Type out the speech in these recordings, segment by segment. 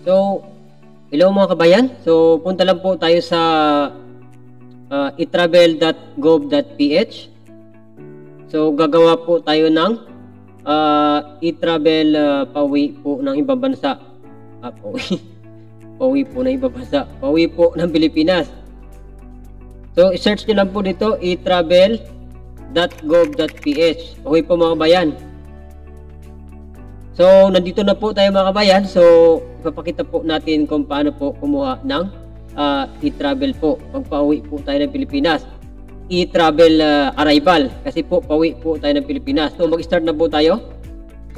So, hello mga kabayan. So, punta lang po tayo sa etravel.gov.ph. So, gagawa po tayo ng e-travel pauwi po ng ibang bansa. Pauwi po ng ibang bansa. Pauwi po ng Pilipinas. So, i-search nyo lang po dito, etravel.gov.ph. Okay po mga kabayan. So, nandito na po tayo mga kabayan. So, ipapakita po natin kung paano po kumuha ng e-travel po. Pagpauwi po tayo ng Pilipinas. E-travel arrival. Kasi po, pauwi po tayo ng Pilipinas. So, mag-start na po tayo.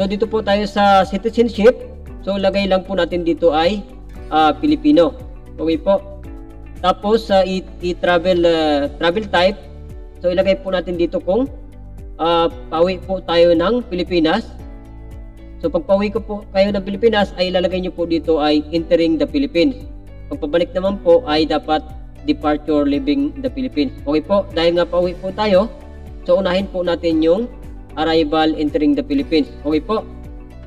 So, dito po tayo sa citizenship. So, lagay lang po natin dito ay Pilipino. Okay po. Tapos, sa e-travel travel type. So, ilagay po natin dito kung pauwi po tayo ng Pilipinas. So, pag pauwi ko po kayo ng Pilipinas, ay ilalagay nyo po dito ay entering the Philippines. Pag pabalik naman po, ay dapat departure leaving the Philippines. Okay po, dahil nga pauwi po tayo, so unahin po natin yung arrival entering the Philippines. Okay po.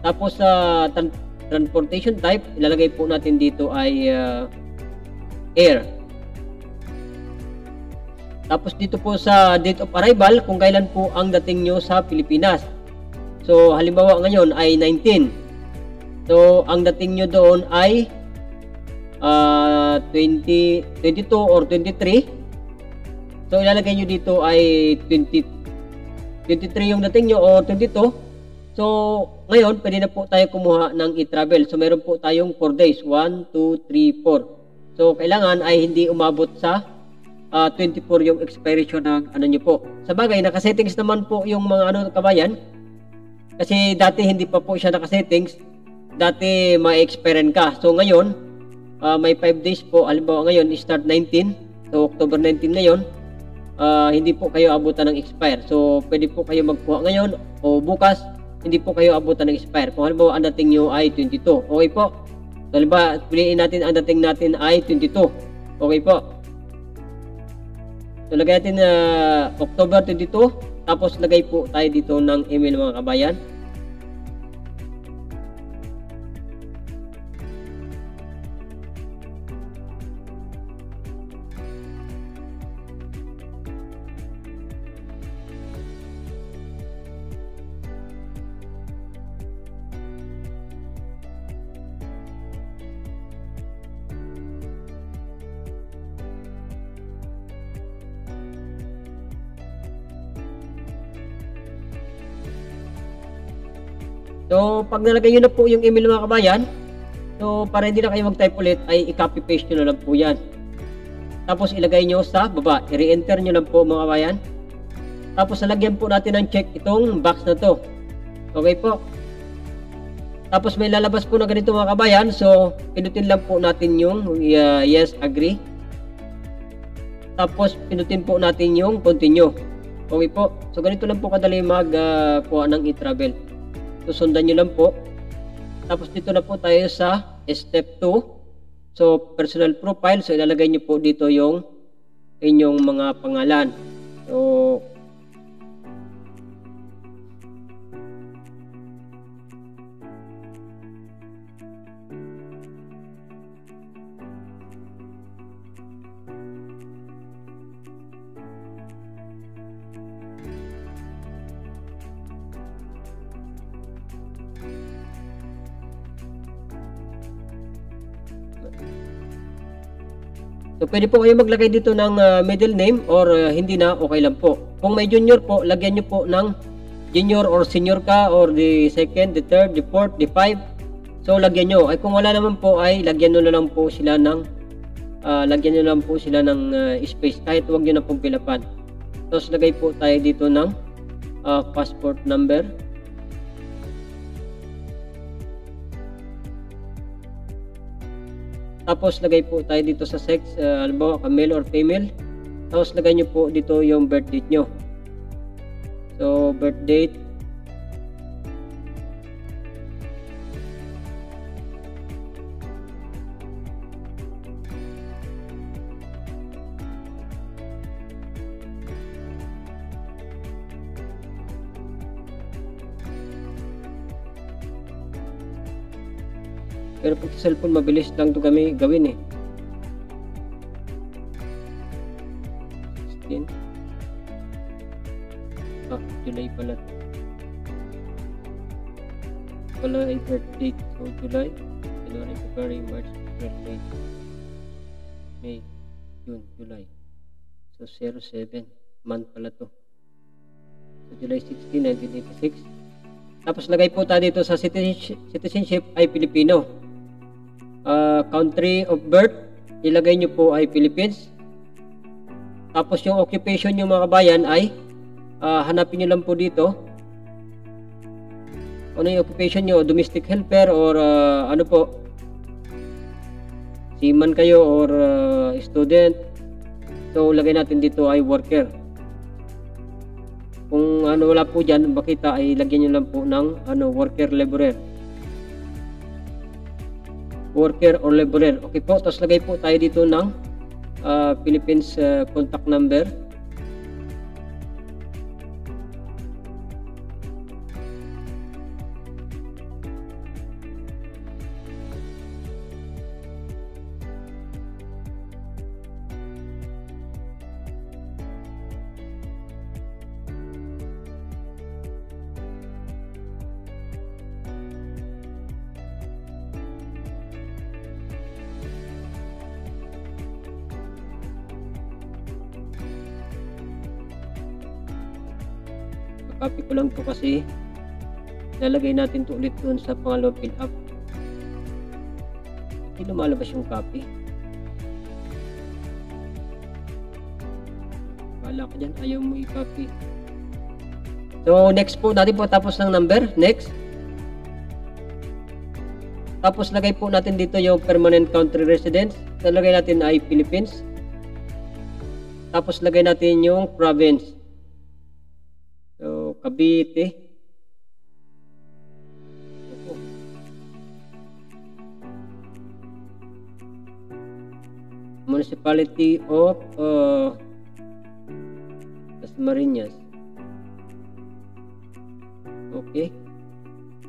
Tapos sa transportation type, ilalagay po natin dito ay air. Tapos dito po sa date of arrival, kung kailan po ang dating nyo sa Pilipinas. So, halimbawa ngayon ay 19. So, ang dating nyo doon ay 22 or 23. So, ilalagay nyo dito ay 23 yung dating nyo o 22. So, ngayon, pwede na po tayo kumuha ng e-travel. So, meron po tayong 4 days. 1, 2, 3, 4. So, kailangan ay hindi umabot sa 24 yung expiration ng ano nyo po. Sa bagay, nakasettings naman po yung mga kabayan. Kasi dati hindi pa po siya naka-settings. Dati ma-expire ka. So ngayon, may 5 days po. Halimbawa ngayon, start 19. So October 19 ngayon. Hindi po kayo abutan ng expire. So pwede po kayo magkuha ngayon o bukas. Hindi po kayo abutan ng expire. Kung halimbawa ang dating nyo ay 22. Okay po. So halimbawa, piliin natin ang dating natin ay 22. Okay po. So lagay natin October 22. Tapos lagay po tayo dito ng email mga kabayan. So, pag nalagay nyo na po yung email mga kabayan, so para hindi na kayo mag-type ulit, ay i-copy paste nyo na lang po yan. Tapos ilagay nyo sa baba, i-re-enter nyo lang po mga kabayan. Tapos nalagyan po natin ng check itong box na to. Okay po. Tapos may lalabas po na ganito mga kabayan, so pinutin lang po natin yung yes, agree. Tapos pinutin po natin yung continue. Okay po. So ganito lang po kadali magkuha ng e-travel. Susundan nyo lang po. Tapos dito na po tayo sa step 2. So, personal profile. So, ilalagay nyo po dito yung inyong mga pangalan. So, pwede po kayo maglagay dito ng middle name or hindi na, okay lang po. Kung may junior po, lagyan nyo po ng junior or senior ka or the second, the third, the fourth, the five. So, lagyan nyo. Ay, kung wala naman po ay lagyan nyo na lang po sila ng space. Kahit huwag nyo na pong pilapan. Tapos, lagay po tayo dito ng passport number. Tapos lagay po tayo dito sa sex, halimbawa male or female. Tapos lagay nyo po dito yung birth date nyo. So birth date. Pero pag sa cellphone, mabilis lang to kami gawin eh. 16. July pala. Pala ay birth date. So, July, January, February, March, April, May, June, July. So, 07. Month pala to. So, July 16, 1986. Tapos, lagay po tayo dito sa citizenship ay Pilipino. Country of birth, ilagay nyo po ay Philippines. Tapos, yung occupation nyo mga kabayan ay hanapin nyo lang po dito. Ano yung occupation nyo? Domestic helper or ano po? Seaman kayo or student. So, lagay natin dito ay worker. Kung ano wala po dyan, bakita ay lagyan nyo lang po ng worker, laborer. Worker or laborer. Okay po, tapos lagay po tayo dito ng Philippines contact number. Copy ko lang to kasi lalagay natin to ulit doon sa pangalawang fill up. Hindi lumalabas yung copy. Wala ka dyan, ayaw mo i-copy. So next po natin po tapos ng number. Next. Tapos lagay po natin dito yung permanent country residence. Lagay natin ay Philippines. Tapos lagay natin yung province. So, Cavite. Municipality of Dasmariñas. Okay.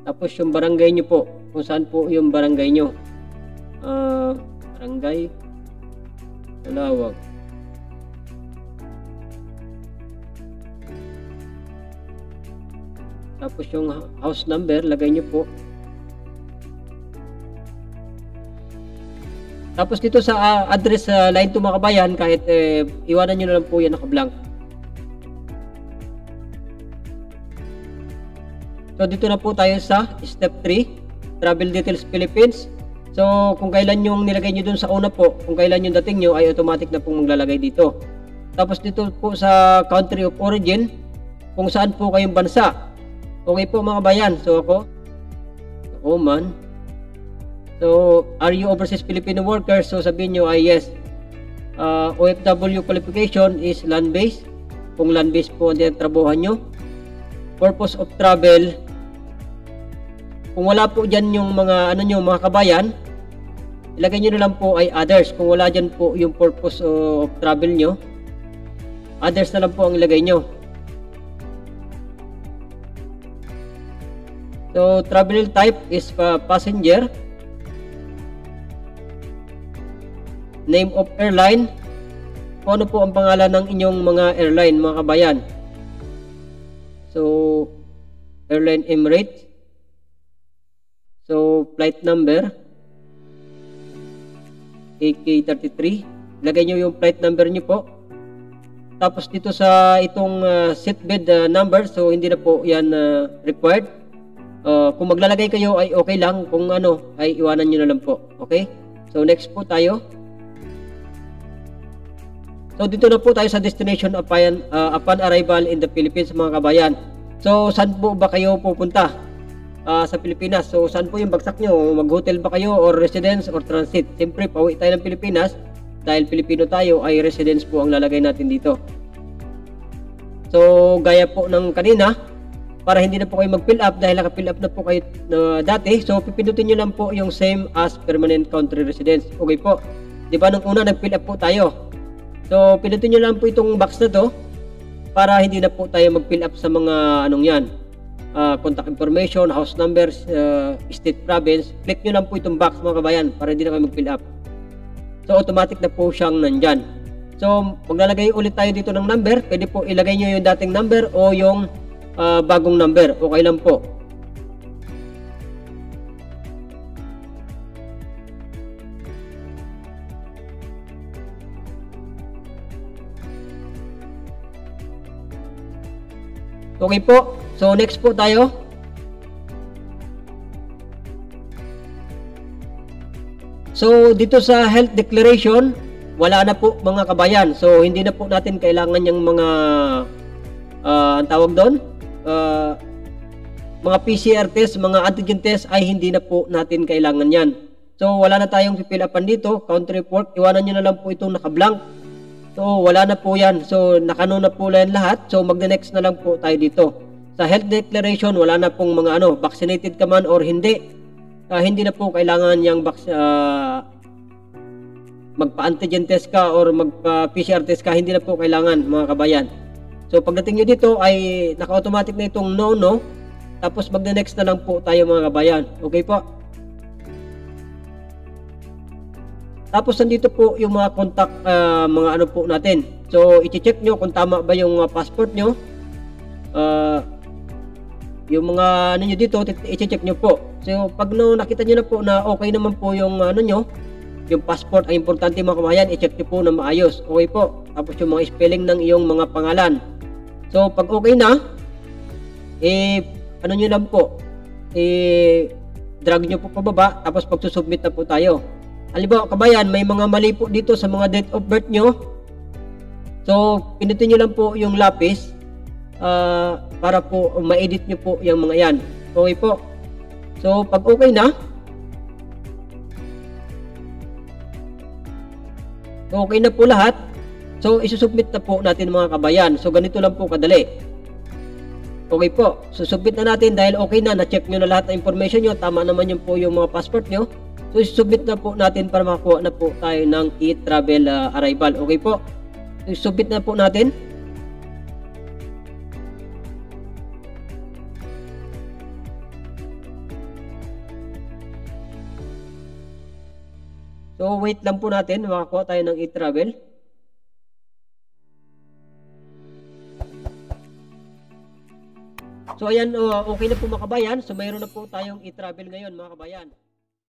Tapos yung barangay nyo po. Kung saan po yung barangay nyo. Barangay Talawag. Tapos yung house number, lagay nyo po. Tapos dito sa address line to mga kabayan, kahit iwanan nyo na lang po yan naka-blank. So dito na po tayo sa step 3, Travel Details Philippines. So kung kailan yung nilagay nyo dun sa una po, kung kailan yung dating nyo, ay automatic na pong maglalagay dito. Tapos dito po sa country of origin, kung saan po kayong bansa. Okay po mga bayan. So ako, Oman. So, are you overseas Filipino workers? So sabihin nyo ay yes. OFW qualification is land-based. Kung land-based po ang trabuhan nyo. Purpose of travel. Kung wala po dyan yung mga mga kabayan, ilagay nyo na lang po ay others. Kung wala dyan po yung purpose of travel nyo, others na lang po ang ilagay nyo. So, travel type is passenger. Name of airline. Kung ano po ang pangalan ng inyong mga airline, mga kabayan. So, airline Emirates. So, flight number. AK33. Lagay nyo yung flight number nyo po. Tapos dito sa itong seatbed number, so hindi na po yan required. Kung maglalagay kayo ay okay lang, kung ay iwanan nyo na lang po. Okay? So next po tayo. So dito na po tayo sa destination upon arrival in the Philippines mga kabayan. So saan po ba kayo pupunta sa Pilipinas? So saan po yung bagsak nyo? Mag-hotel ba kayo or residence or transit? Siyempre pauwi tayo ng Pilipinas dahil Pilipino tayo ay residence po ang lalagay natin dito. So gaya po ng kanina, para hindi na po kayo mag-fill up dahil naka-fill up na po kayo dati. So, pipindutin nyo lang po yung same as permanent country residence. Okay po. Di ba nung una nag-fill up po tayo? So, pindutin nyo lang po itong box na to para hindi na po tayo mag-fill up sa mga yan. contact information, house numbers, state, province, click nyo lang po itong box mga kabayan para hindi na kayo mag-fill up. So automatic na po siyang nandyan. So maglalagay ulit tayo dito ng number. Pwede po ilagay nyo yung dating number o yung bagong number. Okay lang po. Okay po. So next po tayo. So dito sa health declaration, wala na po mga kabayan. So hindi na po natin kailangan yung mga ang tawag doon, mga PCR test, mga antigen test ay hindi na po natin kailangan yan. So wala na tayong fill upan dito, country report, iwanan nyo na lang po itong naka-blank. So wala na po yan. So nakano na po yan lahat. So magna-next na lang po tayo dito. Sa health declaration, wala na pong mga vaccinated ka man or hindi. Hindi na po kailangan yung magpa-antigen test ka or magpa-PCR test ka, hindi na po kailangan mga kabayan. So pagdating nyo dito ay naka-automatic na itong no. Tapos magna-next na lang po tayo mga kabayan. Okay po? Tapos nandito po yung mga contact, mga po natin. So i-check nyo kung tama ba yung passport nyo. Yung mga nyo dito, i-check nyo po. So pag nakita nyo na po na okay naman po yung nyo, yung passport ay importante mga kabayan, i-check nyo po na maayos. Okay po. Tapos yung mga spelling ng iyong mga pangalan. So pag okay na, nyo lang po, drag nyo po pababa, tapos pagsusubmit na po tayo. Halimbawa kabayan, may mga mali po dito sa mga date of birth nyo. So pinutin nyo lang po yung lapis para po ma-edit nyo po yung mga yan. Okay po. So pag okay na, po lahat, so isusubmit na po natin mga kabayan. So ganito lang po kadali. Okay po, susubmit na natin dahil okay na, na-check nyo na lahat ng information nyo, tama naman yun po yung mga passport nyo. So isusubmit na po natin para makakuha na po tayo ng e-travel arrival. Okay po, isusubmit na po natin. So wait lang po natin, makakuha tayo ng e-travel. So ayan, okay na po mga kabayan. So mayroon na po tayong e-travel ngayon mga kabayan.